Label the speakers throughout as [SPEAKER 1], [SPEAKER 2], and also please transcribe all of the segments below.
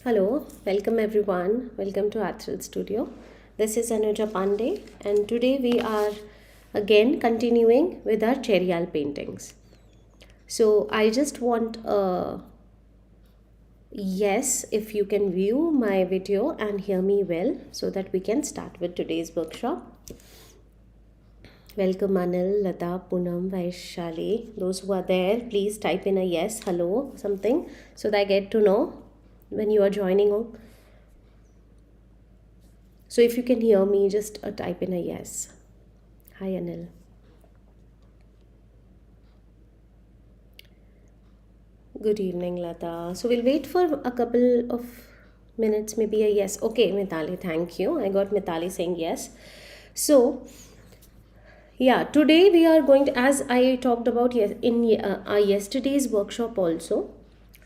[SPEAKER 1] Hello, welcome everyone. Welcome to Arthrill Studio. This is Anuja Pandey, and today we are again continuing with our Cheriyal paintings. So I just want a yes if you can view my video and hear me well so that we can start with today's workshop. Welcome Anil, Lata, Poonam, Vaishali. Those who are there, please type in a yes, hello, something so that I get to know when you are joining on. So if you can hear me, just type in a yes. Hi Anil. Good evening, Lata. So we'll wait for a couple of minutes, maybe a yes. Okay, Mitali, thank you. I got Mitali saying yes. So, yeah, today we are going to, as I talked about in our yesterday's workshop also,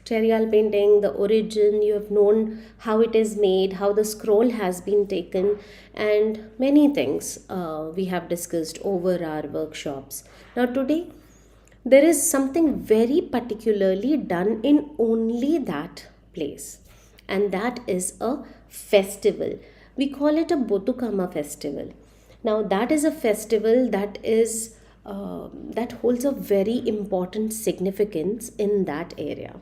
[SPEAKER 1] Cheriyal painting, the origin, you have known how it is made, how the scroll has been taken, and many things we have discussed over our workshops. Now, today there is something very particularly done in only that place, and that is a festival. We call it a Botukama festival. Now, that is a festival that is that holds a very important significance in that area.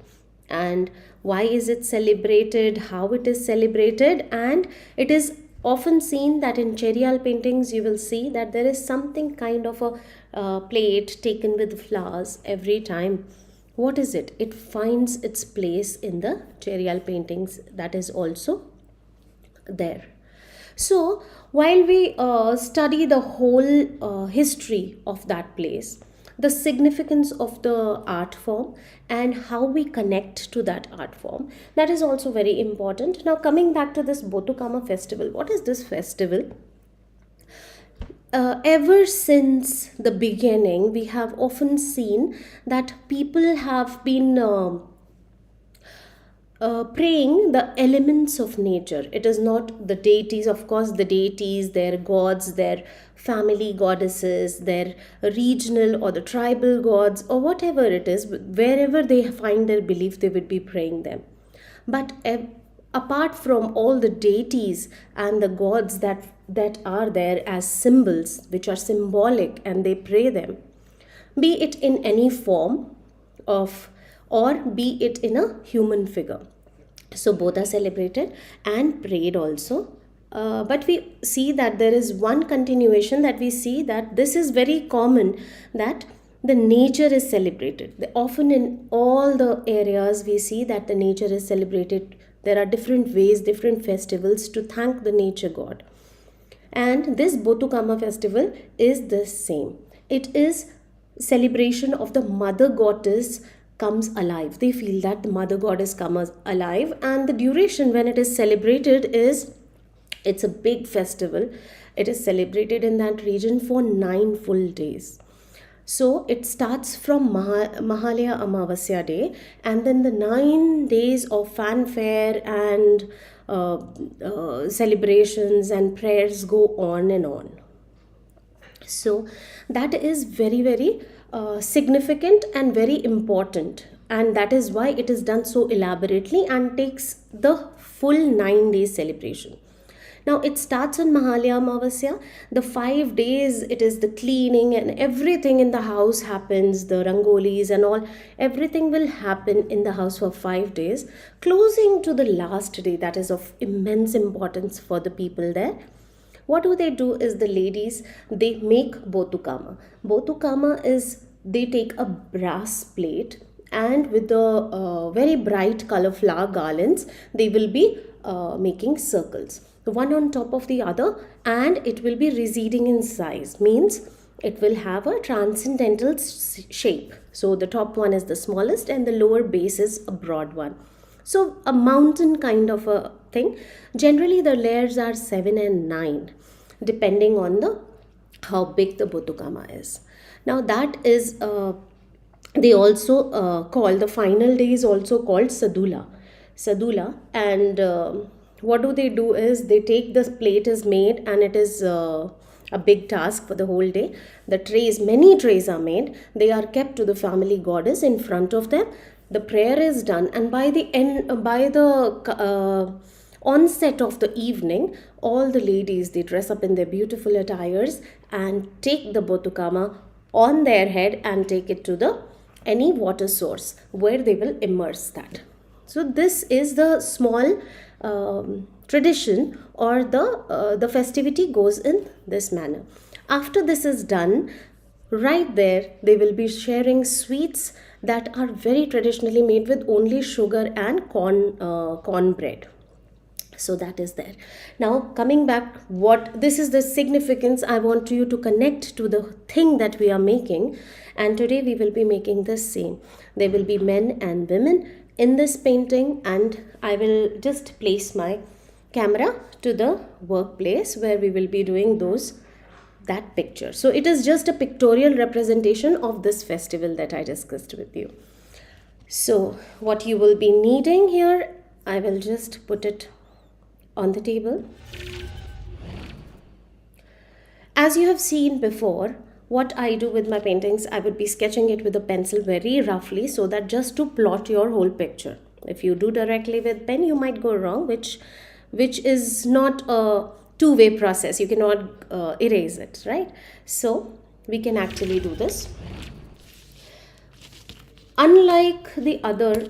[SPEAKER 1] And why is it celebrated, how it is celebrated, and it is often seen that in Cheriyal paintings you will see that there is something kind of a plate taken with flowers every time. What is it? It finds its place in the Cheriyal paintings that is also there. So while we study the whole history of that place, the significance of the art form and how we connect to that art form, that is also very important. Now coming back to this Botukama festival, what is this festival? Ever since the beginning, we have often seen that people have been praying the elements of nature. It is not the deities, of course, the deities, their gods, their family goddesses, their regional or the tribal gods, or whatever it is, wherever they find their belief, they would be praying them. But apart from all the deities and the gods that are there as symbols, which are symbolic, and they pray them, be it in any form of or be it in a human figure. So both are celebrated and prayed also. But we see that there is one continuation that we see that this is very common, that the nature is celebrated. Often in all the areas we see that the nature is celebrated. There are different ways, different festivals to thank the nature god. And this Botukama festival is the same. It is celebration of the mother goddess comes alive. They feel that the mother goddess comes alive, and the duration when it is celebrated is, it's a big festival. It is celebrated in that region for 9 full days. So it starts from Mahalaya Amavasya day, and then the 9 days of fanfare and celebrations and prayers go on and on. So that is very, very significant and very important, and that is why it is done so elaborately and takes the full 9 days celebration. Now it starts on Mahalaya Amavasya. The 5 days it is the cleaning and everything in the house happens, the rangolis and all, everything will happen in the house for 5 days, closing to the last day that is of immense importance for the people there. What do? Is the ladies, they make Botukama. Botukama is, they take a brass plate, and with the very bright color flower garlands, they will be making circles, one on top of the other, and it will be receding in size, means it will have a transcendental shape. So the top one is the smallest and the lower base is a broad one. So a mountain kind of a thing. Generally the layers are 7 and 9 depending on the how big the Botukama is. Now that is they also call the final day is also called Sadula, and what do is they take, the plate is made, and it is a big task for the whole day. The trays, many trays are made. They are kept to the family goddess in front of them. the prayer is done, and by the end, by the onset of the evening, all the ladies, they dress up in their beautiful attires and take the botukama on their head and take it to the any water source where they will immerse that. So this is the small tradition, or the festivity goes in this manner. After this is done, right there they will be sharing sweets that are very traditionally made with only sugar and corn bread. So that is there. Now coming back, what this is the significance, I want you to connect to the thing that we are making. And today we will be making the same. There will be men and women in this painting, and I will just place my camera to the workplace where we will be doing that picture. So it is just a pictorial representation of this festival that I discussed with you. So what you will be needing here, I will just put it on the table. As you have seen before, what I do with my paintings, I would be sketching it with a pencil very roughly, so that just to plot your whole picture. If you do directly with pen, you might go wrong, which is not a two-way process. You cannot erase it, right? So we can actually do this. Unlike the other,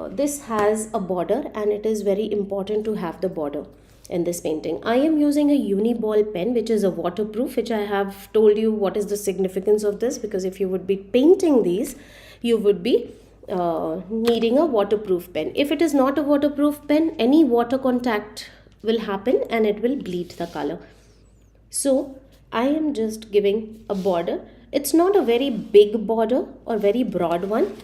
[SPEAKER 1] this has a border, and it is very important to have the border in this painting. I am using a uniball pen, which is a waterproof, which I have told you what is the significance of this, because if you would be painting these, you would be needing a waterproof pen. If it is not a waterproof pen, any water contact will happen and it will bleed the color. So I am just giving a border. It's not a very big border or very broad one.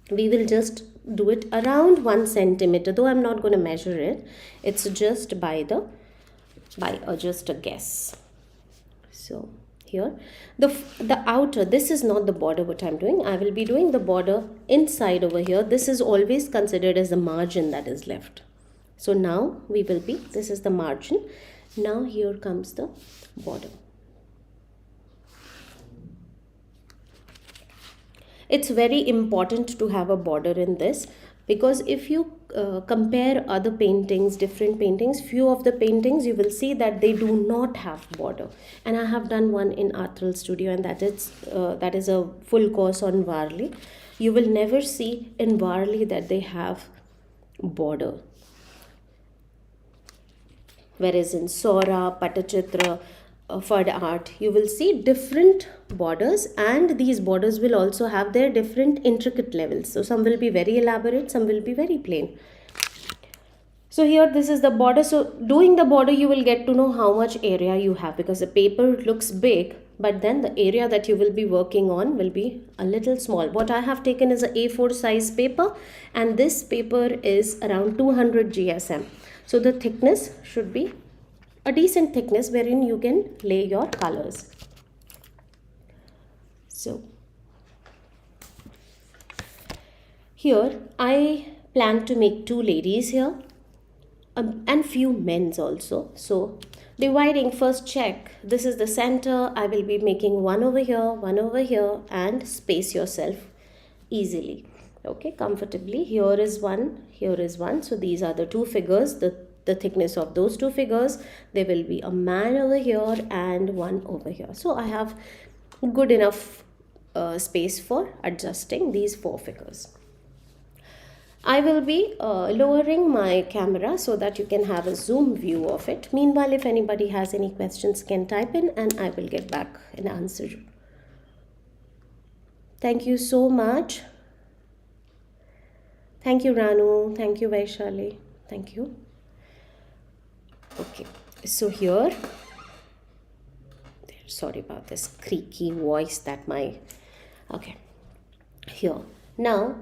[SPEAKER 1] We will just do it around 1 centimeter, though I'm not going to measure it. It's just just a guess. So here the outer, this is not the border what I'm doing. I will be doing the border inside over here. This is always considered as the margin that is left. So now we will be, this is the margin. Now here comes the border. It's very important to have a border in this, because if you compare other paintings, different paintings, few of the paintings you will see that they do not have border. And I have done one in Arthral Studio, and that is a full course on Varli. You will never see in Varli that they have border. Whereas in Sora, Patachitra, Fud art, you will see different borders, and these borders will also have their different intricate levels. So some will be very elaborate, some will be very plain. So here this is the border. So doing the border, you will get to know how much area you have, because the paper looks big, but then the area that you will be working on will be a little small. What I have taken is a A4 size paper, and this paper is around 200 GSM. So the thickness should be a decent thickness wherein you can lay your colors. So here I plan to make 2 ladies here, and few men's also. So dividing, first check, this is the center. I will be making one over here, and space yourself easily, okay, comfortably. Here is one, here is one. So these are the 2 figures, the thickness of those 2 figures. There will be a man over here and one over here. So I have good enough space for adjusting these 4 figures. I will be lowering my camera so that you can have a zoom view of it. Meanwhile, if anybody has any questions, can type in and I will get back and answer. Thank you so much. Thank you, Ranu. Thank you, Vaishali. Thank you. Okay, so here, sorry about this creaky voice that okay, here. Now,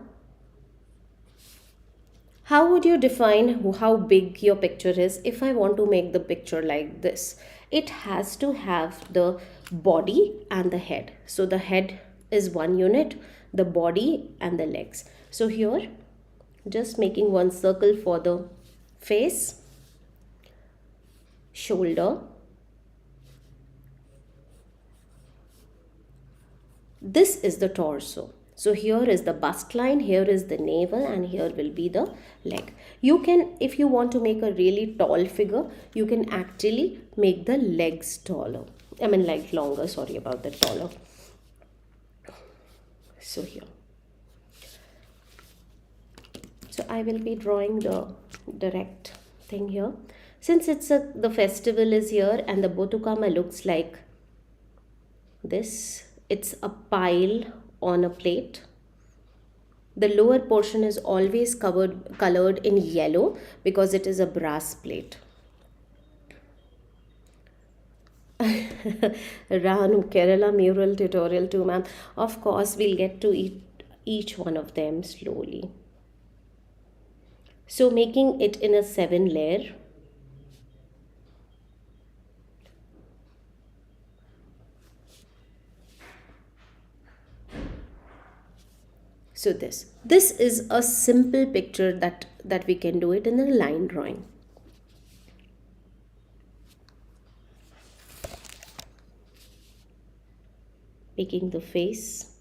[SPEAKER 1] how would you define how big your picture is? If I want to make the picture like this, it has to have the body and the head. So the head is one unit, the body and the legs. So here, just making one circle for the face, shoulder. This is the torso. So here is the bust line, here is the navel, and here will be the leg. You can, if you want to make a really tall figure, you can actually make the legs taller. I mean like longer, sorry about the taller. So here. So I will be drawing the direct thing here. Since the festival is here and the Botukama looks like this, it's a pile on a plate. The lower portion is always colored in yellow because it is a brass plate. Ranu, Kerala mural tutorial too, ma'am. Of course, we'll get to each one of them slowly. So making it in a 7 layer. So this is a simple picture that we can do it in a line drawing. Making the face.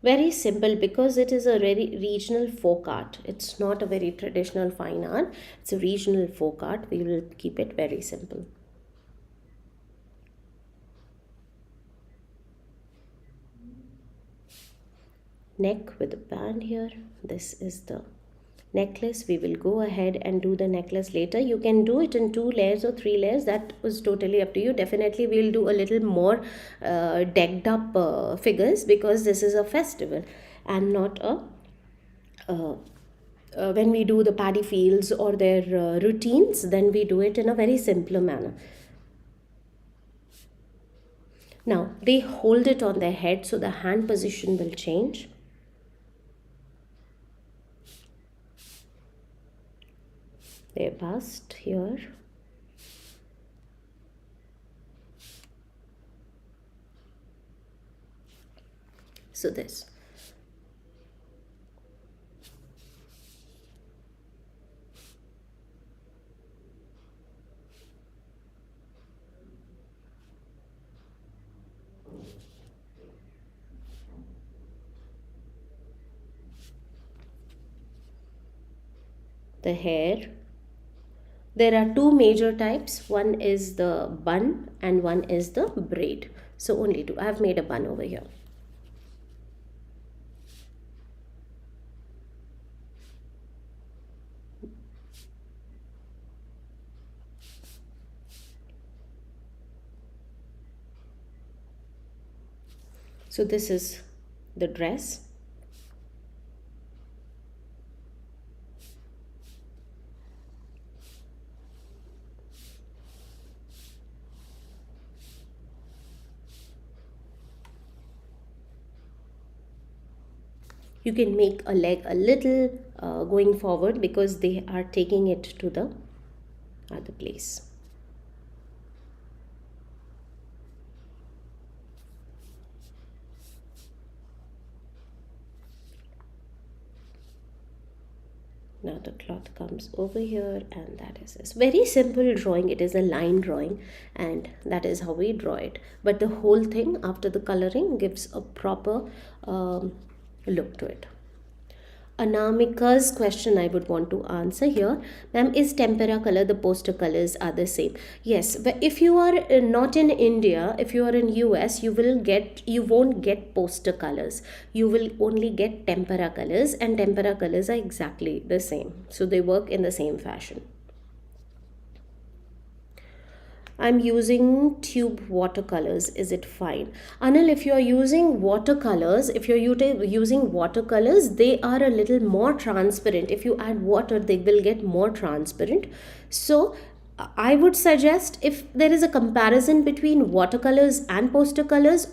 [SPEAKER 1] Very simple because it is a very regional folk art. It's not a very traditional fine art. It's a regional folk art. We will keep it very simple. Neck with a band here. This is the necklace. We will go ahead and do the necklace later. You can do it in 2 layers or 3 layers. That was totally up to you. Definitely we'll do a little more decked up figures because this is a festival and not a when we do the paddy fields or their routines, then we do it in a very simpler manner. Now they hold it on their head, so the hand position will change. Their bust here. So this. The hair. There are 2 major types. One is the bun and one is the braid. So only 2. I have made a bun over here. So this is the dress. You can make a leg a little going forward because they are taking it to the other place. Now the cloth comes over here, and that is this. Very simple drawing. It is a line drawing, and that is how we draw it. But the whole thing after the coloring gives a proper look to it. Anamika's question I would want to answer here. Ma'am, is tempera color, the poster colors are the same? Yes, but if you are not in India, if you are in US, you won't get poster colors. You will only get tempera colors, and tempera colors are exactly the same. So they work in the same fashion. I'm using tube watercolors. Is it fine? Anil, if you're using watercolors, they are a little more transparent. If you add water, they will get more transparent. So I would suggest, if there is a comparison between watercolors and poster colors,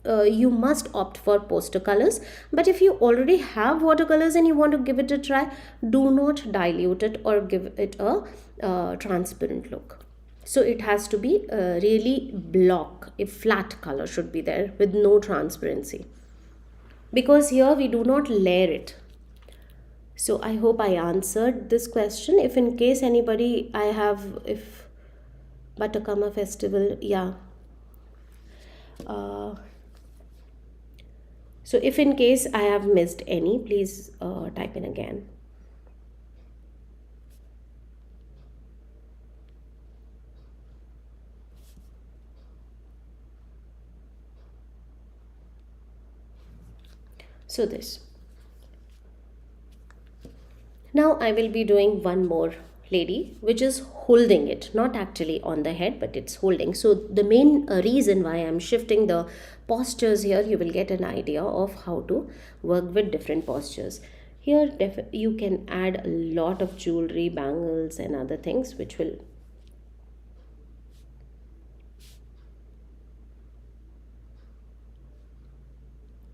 [SPEAKER 1] you must opt for poster colors. But if you already have watercolors and you want to give it a try, do not dilute it or give it a transparent look. So it has to be really block, a flat color should be there with no transparency, because here we do not layer it. So I hope I answered this question. If in case anybody, I have, if Batakama festival, yeah. Uh, so if in case I have missed any, please type in again. So this. Now I will be doing one more lady, which is holding it, not actually on the head, but it's holding. So the main reason why I'm shifting the postures here, you will get an idea of how to work with different postures. Here you can add a lot of jewelry, bangles and other things which will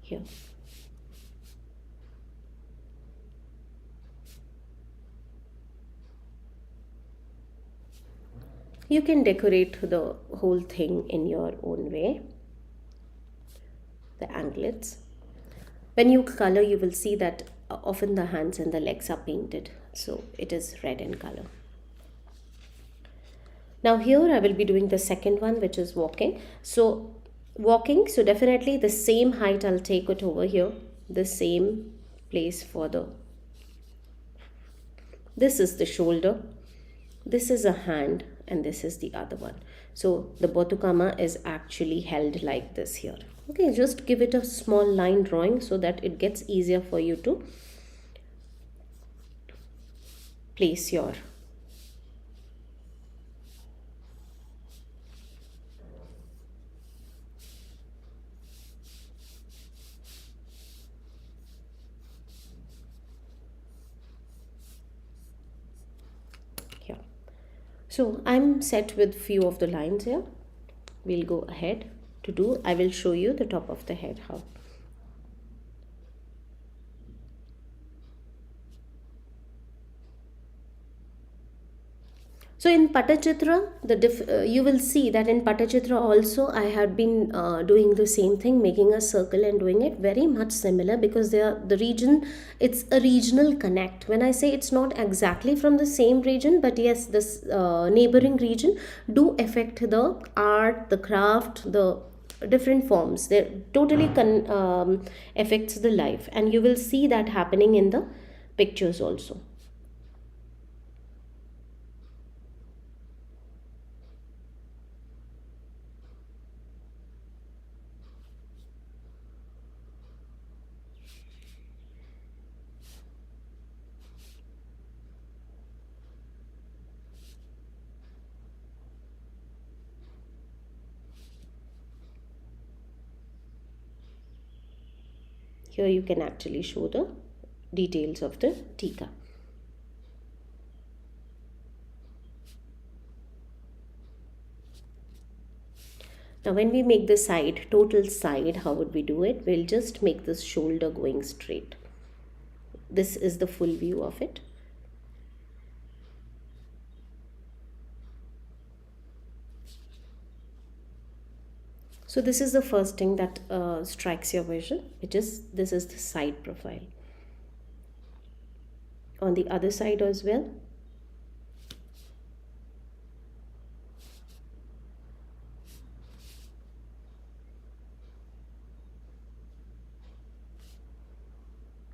[SPEAKER 1] here. You can decorate the whole thing in your own way. The anklets. When you color, you will see that often the hands and the legs are painted. So it is red in color. Now here I will be doing the second one, which is walking. So walking, so definitely the same height I'll take it over here. The same place for the, this is the shoulder. This is a hand and this is the other one. So the Botukama is actually held like this here. Okay, just give it a small line drawing so that it gets easier for you to place your here. So I'm set with few of the lines here. We'll go ahead to do, I will show you the top of the head how. So in Patachitra, you will see that in Patachitra also I had been doing the same thing, making a circle and doing it very much similar, because they are the region, it's a regional connect. When I say it's not exactly from the same region, but yes, this neighboring region do affect the art, the craft, the different forms. They totally affects the life, and you will see that happening in the pictures also. Here you can actually show the details of the tika. Now when we make the side, total side, how would we do it? We'll just make this shoulder going straight. This is the full view of it. So this is the first thing that strikes your vision, which is, this is the side profile. On the other side as well.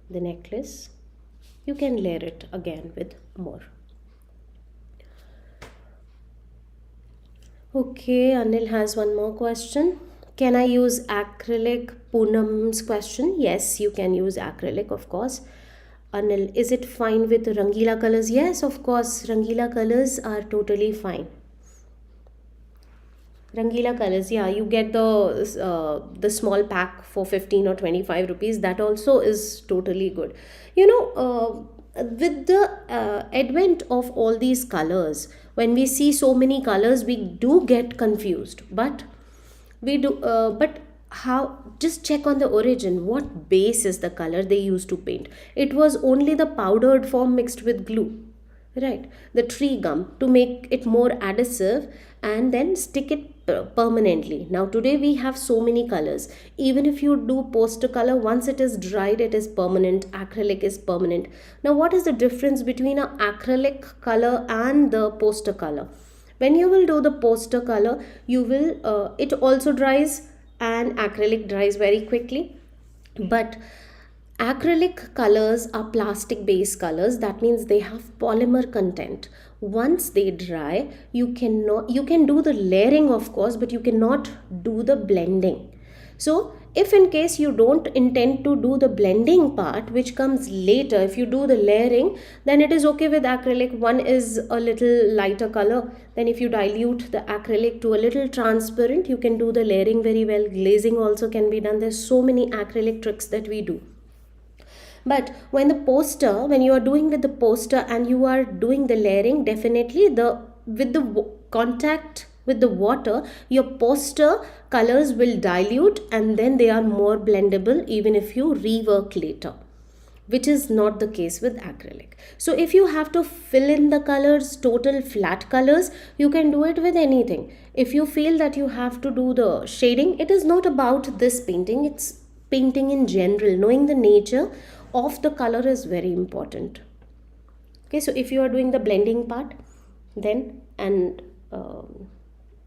[SPEAKER 1] The necklace, you can layer it again with more. Okay, Anil has one more question. Can I use acrylic? Poonam's question. Yes, you can use acrylic, of course. Anil, is it fine with Rangila colors? Yes, of course, Rangila colors are totally fine. Rangila colors, yeah, you get the small pack for 15 or 25 rupees. That also is totally good. You know, with the advent of all these colors, when we see so many colors, we do get confused. But we do, but how? Just check on the origin. What base is the color they used to paint? It was only the powdered form mixed with glue, right, the tree gum, to make it more adhesive and then stick it permanently. Now today we have so many colors. Even if you do poster color, once it is dried, it is permanent. Acrylic is permanent. Now what is the difference between a acrylic color and the poster color? When you will do the poster color, you will it also dries, and acrylic dries very quickly. But acrylic colors are plastic based colors. That means they have polymer content. Once they dry, you can do the layering of course, but you cannot do the blending. So if in case you don't intend to do the blending part, which comes later, if you do the layering, then it is okay with acrylic. One is a little lighter color, then if you dilute the acrylic to a little transparent, you can do the layering very well. Glazing also can be done. There's so many acrylic tricks that we do. But when you are doing with the poster and you are doing the layering, definitely the with the contact with the water, your poster colors will dilute, and then they are more blendable even if you rework later, which is not the case with acrylic. So if you have to fill in the colors, total flat colors, you can do it with anything. If you feel that you have to do the shading, it is not about this painting, it's painting in general. Knowing the nature of the color is very important. Okay, so if you are doing the blending part, then, and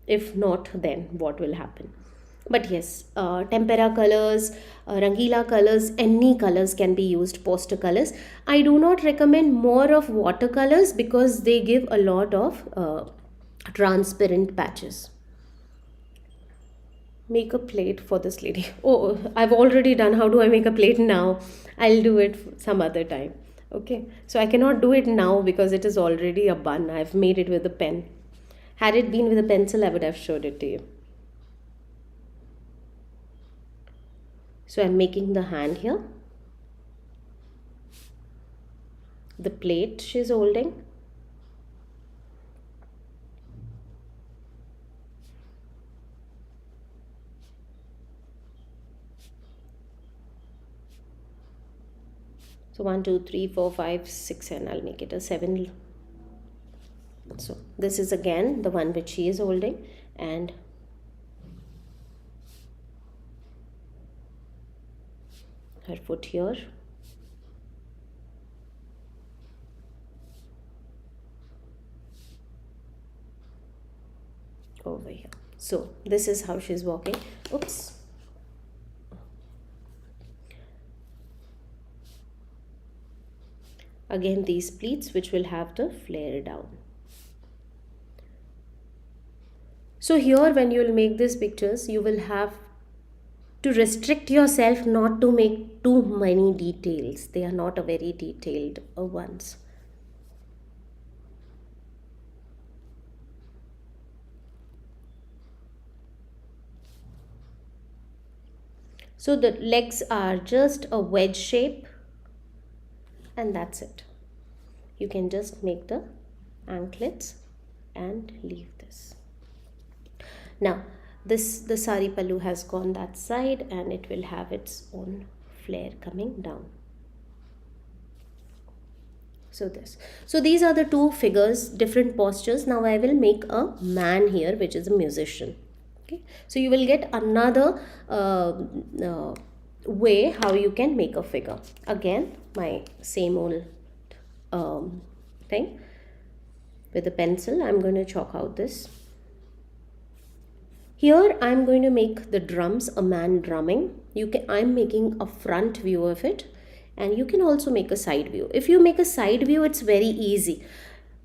[SPEAKER 1] if not, then what will happen? But yes, tempera colors, rangila colors, any colors can be used, poster colors. I do not recommend more of watercolors because they give a lot of transparent patches. Make a plate for this lady. Oh, I've already done. How do I make a plate now? I'll do it some other time. Okay, so I cannot do it now because it is already a bun. I've made it with a pen. Had it been with a pencil, I would have showed it to you. So I'm making the hand here, the plate she's holding. So 1, 2, 3, 4, 5, 6, and I'll make it a 7. So this is again the one which she is holding, and her foot here. Over here. So this is how she's walking. Oops. Again these pleats which will have the flare down. So here when you will make these pictures, you will have to restrict yourself not to make too many details. They are not a very detailed ones. So the legs are just a wedge shape, and that's it. You can just make the anklets and leave this. Now the sari pallu has gone that side, and it will have its own flare coming down. So these are the two figures, different postures. Now I will make a man here, which is a musician. Okay, so you will get another way how you can make a figure. Again, my same old thing. With a pencil, I'm going to chalk out this. Here I'm going to make the drums, a man drumming. I'm making a front view of it, and you can also make a side view. If you make a side view, it's very easy.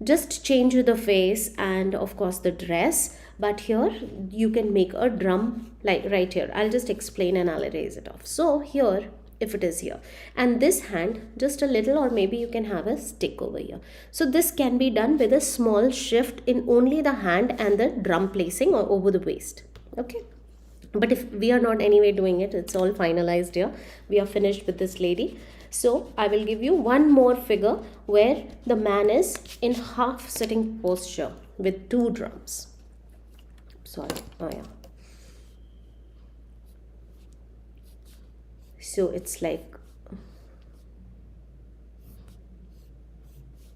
[SPEAKER 1] Just change the face and of course the dress. But here you can make a drum like right here. I'll just explain and I'll erase it off. So here, if it is here, and this hand just a little, or maybe you can have a stick over here. So this can be done with a small shift in only the hand and the drum placing or over the waist. Okay, but if we are not anyway doing it, it's all finalized here. We are finished with this lady. So I will give you one more figure where the man is in half sitting posture with 2 drums. Sorry, oh yeah. So it's like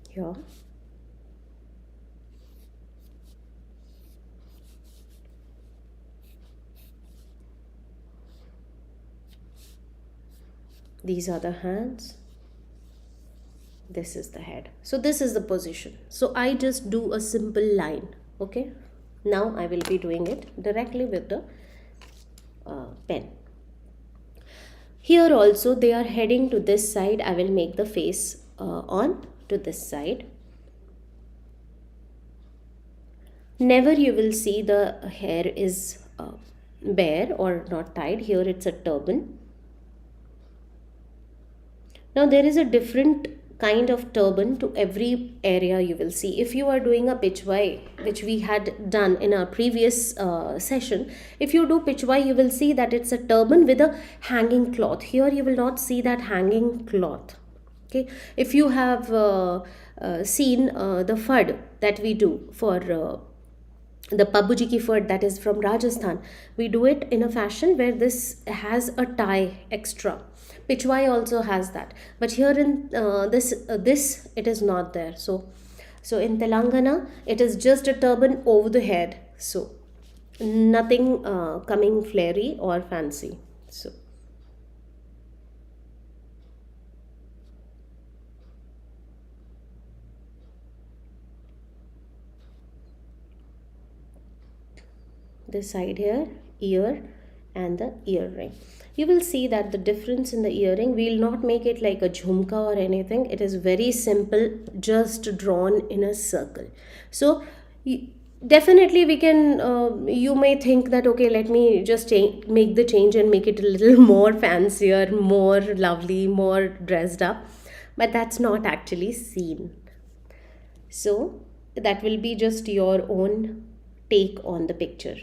[SPEAKER 1] here, These are the hands. This is the head. So this is the position. So I just do a simple line. Okay. Now I will be doing it directly with the pen. Here also they are heading to this side. I will make the face on to this side. Never you will see the hair is bare or not tied. Here it's a turban. Now there is a different kind of turban to every area you will see. If you are doing a pitchwai, which we had done in our previous session, if you do pitchwai, you will see that it's a turban with a hanging cloth. Here you will not see that hanging cloth. Okay, if you have seen the fad that we do for the Pabuji ki fad, that is from Rajasthan, we do it in a fashion where this has a tie extra. Pichwai also has that, but here in this it is not there. So in Telangana it is just a turban over the head, so nothing coming flary or fancy. So this side here, ear and the earring. You will see that the difference in the earring, we will not make it like a jhumka or anything. It is very simple, just drawn in a circle. So definitely we can, you may think that, okay, let me just make the change and make it a little more fancier, more lovely, more dressed up. But that's not actually seen. So that will be just your own take on the picture.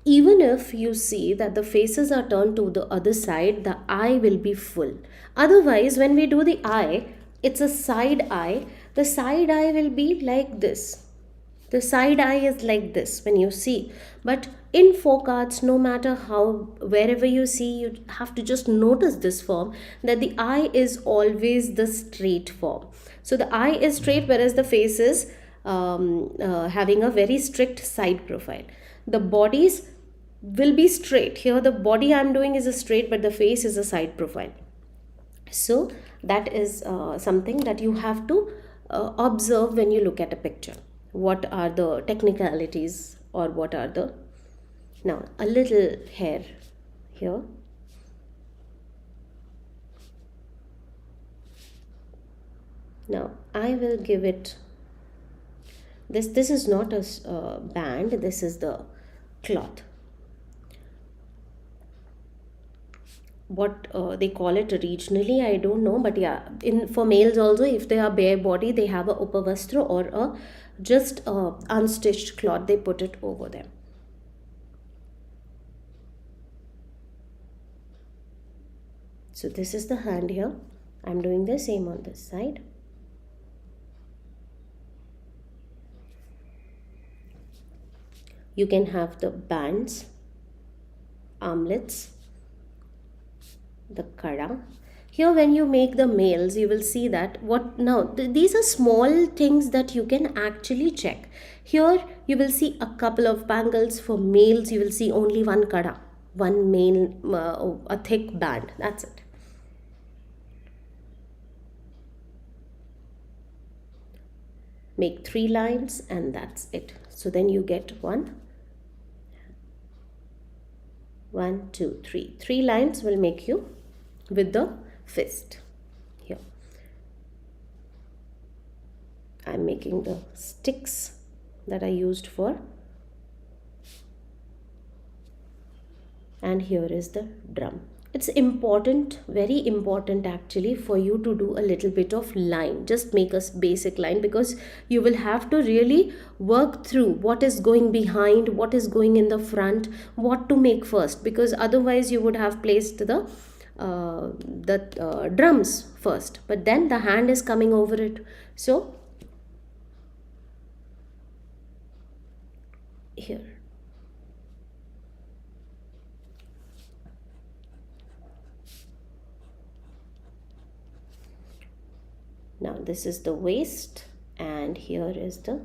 [SPEAKER 1] Even if you see that the faces are turned to the other side, the eye will be full. Otherwise, when we do the eye, it's a side eye. The side eye will be like this. The side eye is like this when you see. But in folk arts, no matter how, wherever you see, you have to just notice this form, that the eye is always the straight form. So the eye is straight, whereas the face is having a very strict side profile. The bodies will be straight. Here the body I'm doing is a straight, but the face is a side profile. So that is something that you have to observe when you look at a picture. What are the technicalities, or what are the... Now a little hair here. Now I will give it this is not a band, this is the cloth. What they call it regionally, I don't know, but yeah, for males also, if they are bare body, they have a upavastra or a just unstitched cloth, they put it over them. So this is the hand here. I'm doing the same on this side. You can have the bands, armlets, the kada. Here when you make the males, you will see that what now these are small things that you can actually check. Here you will see a couple of bangles. For males you will see only one kada, one male, a thick band, that's it. Make 3 lines and that's it. So then you get 1, 2, 3. 3 lines will make you with the fist. Here I'm making the sticks that I used for, and here is the drum. It's important, very important actually, for you to do a little bit of line. Just make a basic line, because you will have to really work through what is going behind, what is going in the front, what to make first, because otherwise you would have placed the drums first, but then the hand is coming over it. So here now this is the waist, and here is the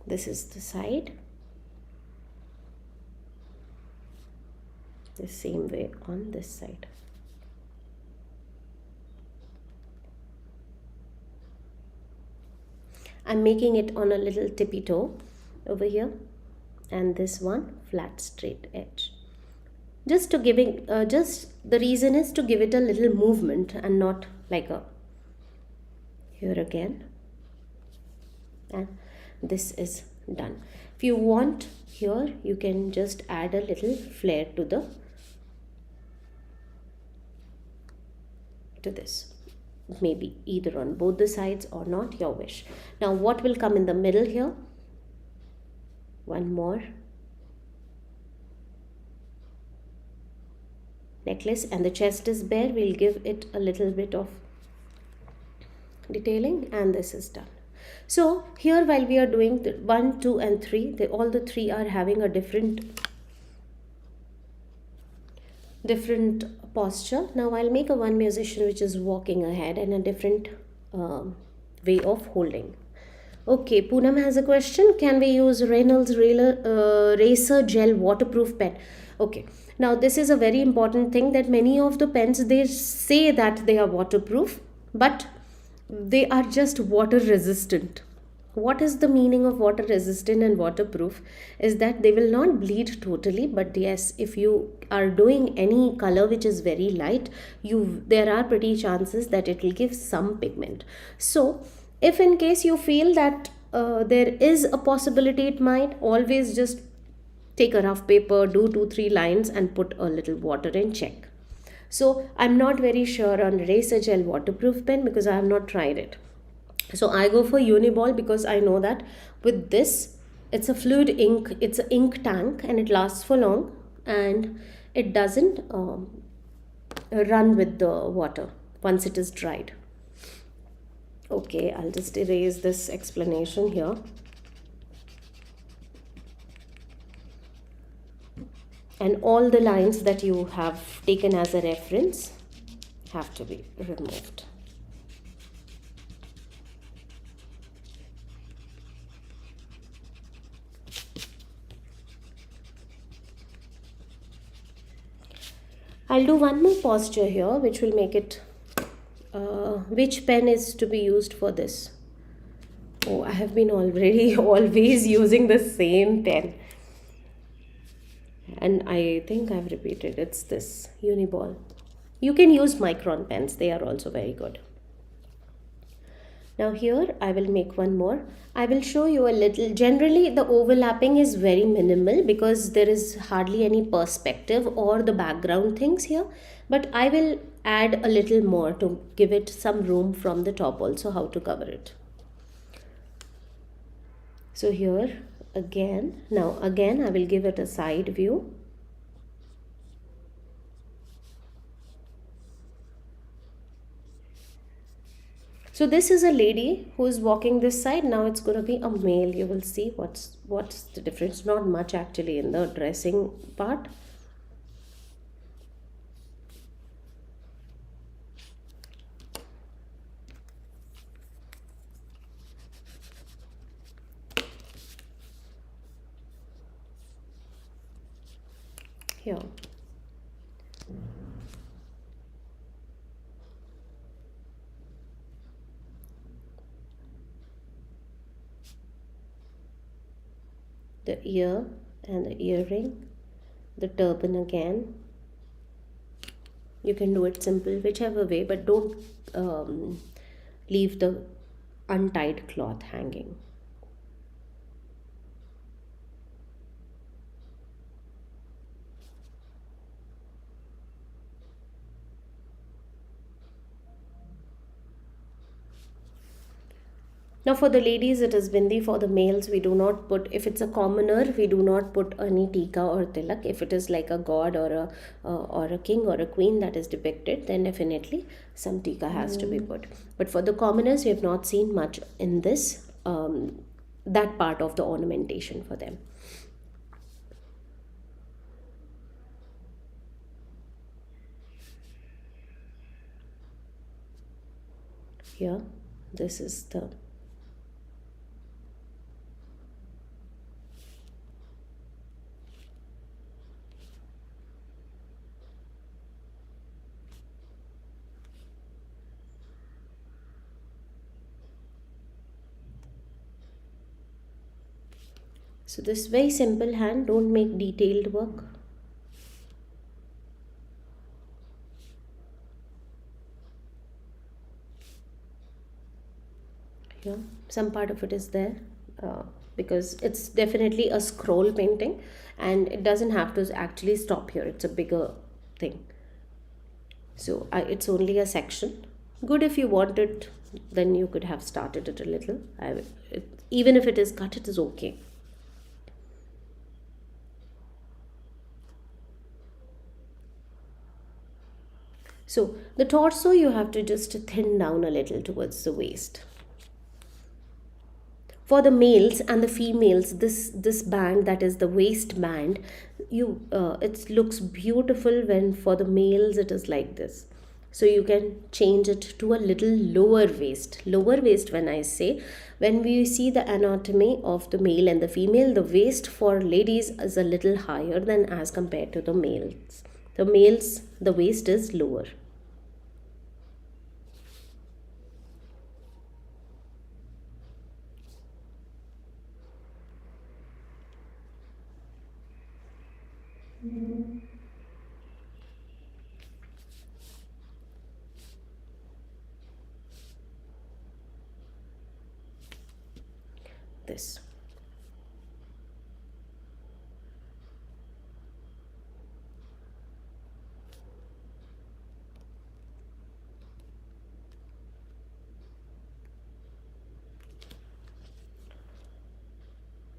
[SPEAKER 1] This is the side. The same way on this side. I'm making it on a little tippy toe over here, and this one flat straight edge. Just to giving, just the reason is to give it a little movement and not like a here again, and this is done. If you want here, you can just add a little flare to this, maybe either on both the sides or not, your wish. Now what will come in the middle here? One more necklace, and the chest is bare. We'll give it a little bit of detailing, and this is done. So here, while we are doing the 1, 2 and 3, all the three are having a different posture. Now I'll make a one musician which is walking ahead and a different way of holding. Okay, Poonam has a question. Can we use Reynolds Racer Gel waterproof pen? Okay, now this is a very important thing, that many of the pens, they say that they are waterproof, but they are just water resistant. What is the meaning of water resistant and waterproof is that they will not bleed totally, but yes, if you are doing any color which is very light, there are pretty chances that it will give some pigment. So if in case you feel that there is a possibility it might, always just take a rough paper, do 2-3 lines and put a little water and check. So I'm not very sure on Racer Gel waterproof pen because I have not tried it. So I go for Uniball because I know that with this, it's a fluid ink, it's an ink tank, and it lasts for long, and it doesn't run with the water once it is dried. Okay, I'll just erase this explanation here. And all the lines that you have taken as a reference have to be removed. I'll do one more posture here which will make it, which pen is to be used for this? Oh, I have been already always using the same pen. And I think I've repeated, it's this Uniball. You can use micron pens, they are also very good. Now here I will make one more. I will show you a little. Generally the overlapping is very minimal because there is hardly any perspective or the background things here. But I will add a little more to give it some room from the top also, how to cover it. So here again, now again I will give it a side view. So this is a lady who is walking this side. Now it's going to be a male. You will see what's the difference. Not much actually in the dressing part. Here. The ear and the earring, the turban again. You can do it simple, whichever way, but don't leave the untied cloth hanging. Now for the ladies it is bindi. For the males we do not put, if it's a commoner we do not put any tika or tilak. If it is like a god or a king or a queen that is depicted, then definitely some tika has to be put. But for the commoners we have not seen much in this that part of the ornamentation for them. Here this is the So this very simple hand, don't make detailed work. Here, some part of it is there because it's definitely a scroll painting, and it doesn't have to actually stop here. It's a bigger thing. So it's only a section. Good if you wanted, then you could have started it a little. Even if it is cut, it is okay. So the torso you have to just thin down a little towards the waist. For the males and the females, this band, that is the waistband, it looks beautiful when for the males it is like this. So you can change it to a little lower waist. Lower waist, when I say, when we see the anatomy of the male and the female, the waist for ladies is a little higher than as compared to the males. The males, the waist is lower. This.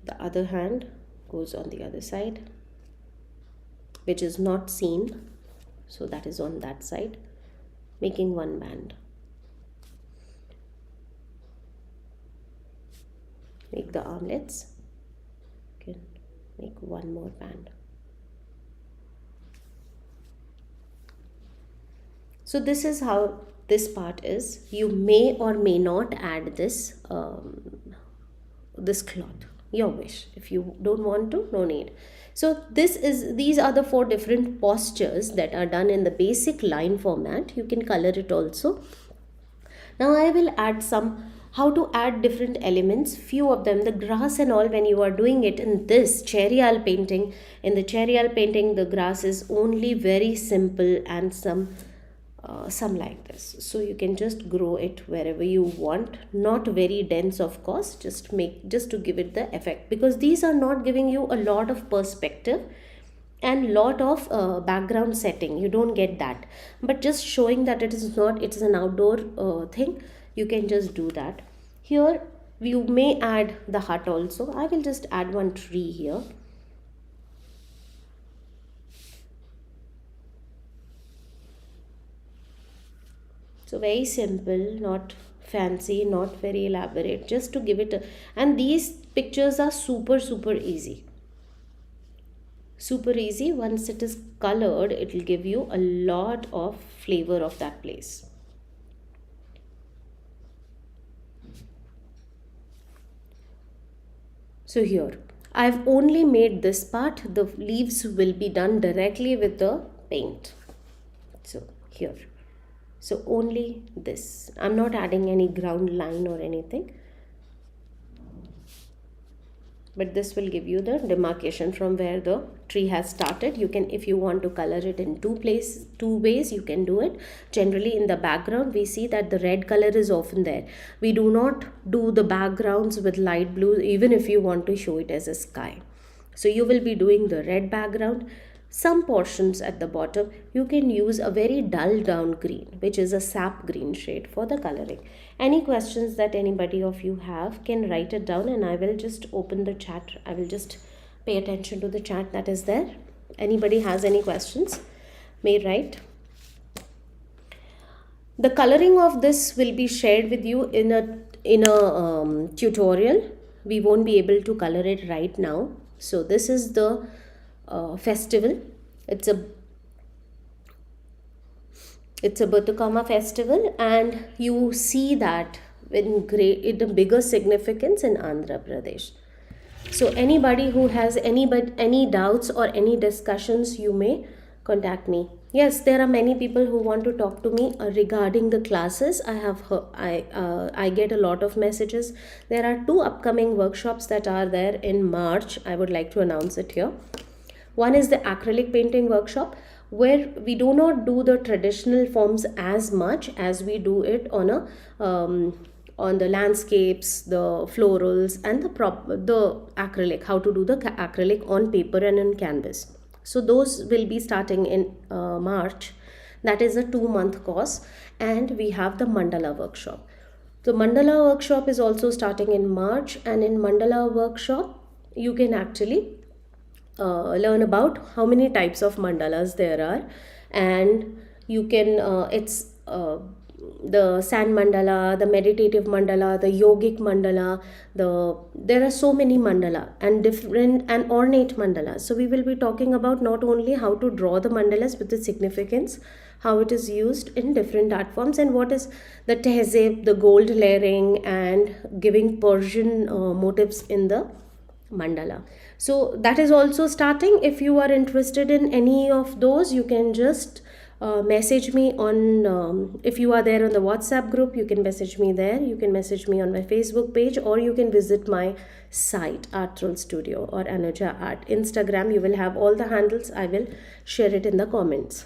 [SPEAKER 1] The other hand goes on the other side, which is not seen, so that is on that side, making one band. Make the armlets. You can make one more band. So this is how this part is. You may or may not add this this cloth, your wish. If you don't want to, no need. So these are the 4 different postures that are done in the basic line format. You can color it also. Now I will add how to add different elements, few of them, the grass and all. When you are doing it in this Cheriyal painting, the grass is only very simple and some like this. So you can just grow it wherever you want, not very dense of course, just to give it the effect, because these are not giving you a lot of perspective and lot of background setting. You don't get that, but just showing that it's an outdoor thing, you can just do that. Here you may add the hut also. I will just add one tree here. So very simple, not fancy, not very elaborate, just to give it and these pictures are super easy. Super easy. Once it is colored, it will give you a lot of flavor of that place. So here I've only made this part. The leaves will be done directly with the paint. So here, so only this. I'm not adding any ground line or anything, but this will give you the demarcation from where the tree has started. You can, if you want to color it in two ways, you can do it. Generally in the background we see that the red color is often there. We do not do the backgrounds with light blue, even if you want to show it as a sky. So you will be doing the red background. Some portions at the bottom you can use a very dull down green, which is a sap green shade for the coloring. Any questions that anybody of you have, can write it down and I will just open the chat. I will just pay attention to the chat that is there. Anybody has any questions may write. The coloring of this will be shared with you in a tutorial. We won't be able to color it right now. So this is the festival. It's a Batukama festival, and you see that in bigger significance in Andhra Pradesh. So anybody who has any doubts or any discussions, you may contact me Yes, there are many people who want to talk to me regarding the classes. I get a lot of messages. There are two upcoming workshops that are there in March. I would like to announce it here. One is the acrylic painting workshop, where we do not do the traditional forms as much as we do it on the landscapes, the florals, and the acrylic. How to do the acrylic on paper and on canvas. So those will be starting in March. That is a 2-month course, and we have the mandala workshop. The mandala workshop is also starting in March, and in mandala workshop you can actually learn about how many types of mandalas there are, and you can it's the sand mandala, the meditative mandala, the yogic mandala, there are so many mandala and different and ornate mandalas. So we will be talking about not only how to draw the mandalas but the significance, how it is used in different art forms, and what is the tehzeeb, the gold layering, and giving Persian motifs in the mandala. So that is also starting. If you are interested in any of those, you can just message me on if you are there on the WhatsApp group, you can message me there. You can message me on my Facebook page, or you can visit my site, Art Roll Studio or Anuja Art. Instagram, you will have all the handles. I will share it in the comments.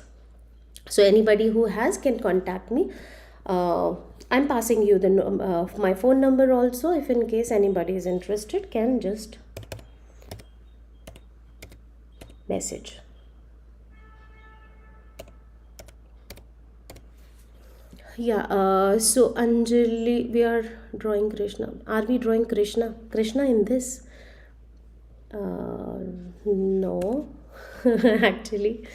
[SPEAKER 1] So anybody who has can contact me. I'm passing you my phone number also. If in case anybody is interested, can just message. Yeah, so Anjali, we are drawing Krishna. Are we drawing Krishna in this? No, actually.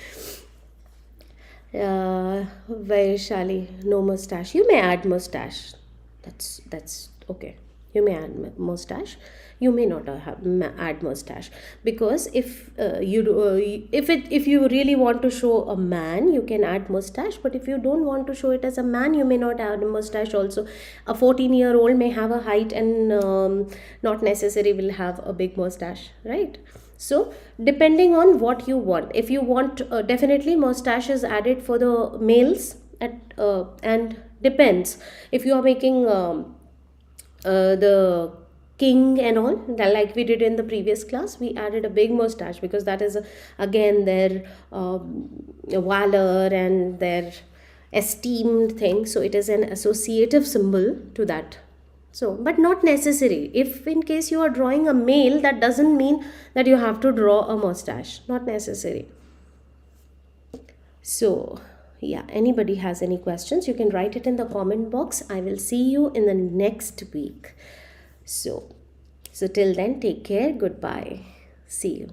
[SPEAKER 1] Vaishali, no mustache. You may add mustache. That's okay. You may add mustache. You may not add mustache, because if you really want to show a man, you can add mustache. But if you don't want to show it as a man, you may not add a mustache also. A 14-year-old may have a height, and not necessary will have a big mustache, right? So depending on what you want. If you want, definitely mustache is added for the males and depends. If you are making the king and all, like we did in the previous class, we added a big mustache, because that is again their valor and their esteemed thing. So it is an associative symbol to that. So, but not necessary. If in case you are drawing a male, that doesn't mean that you have to draw a mustache. Not necessary. So, yeah, anybody has any questions, you can write it in the comment box. I will see you in the next week. So till then, take care. Goodbye. See you.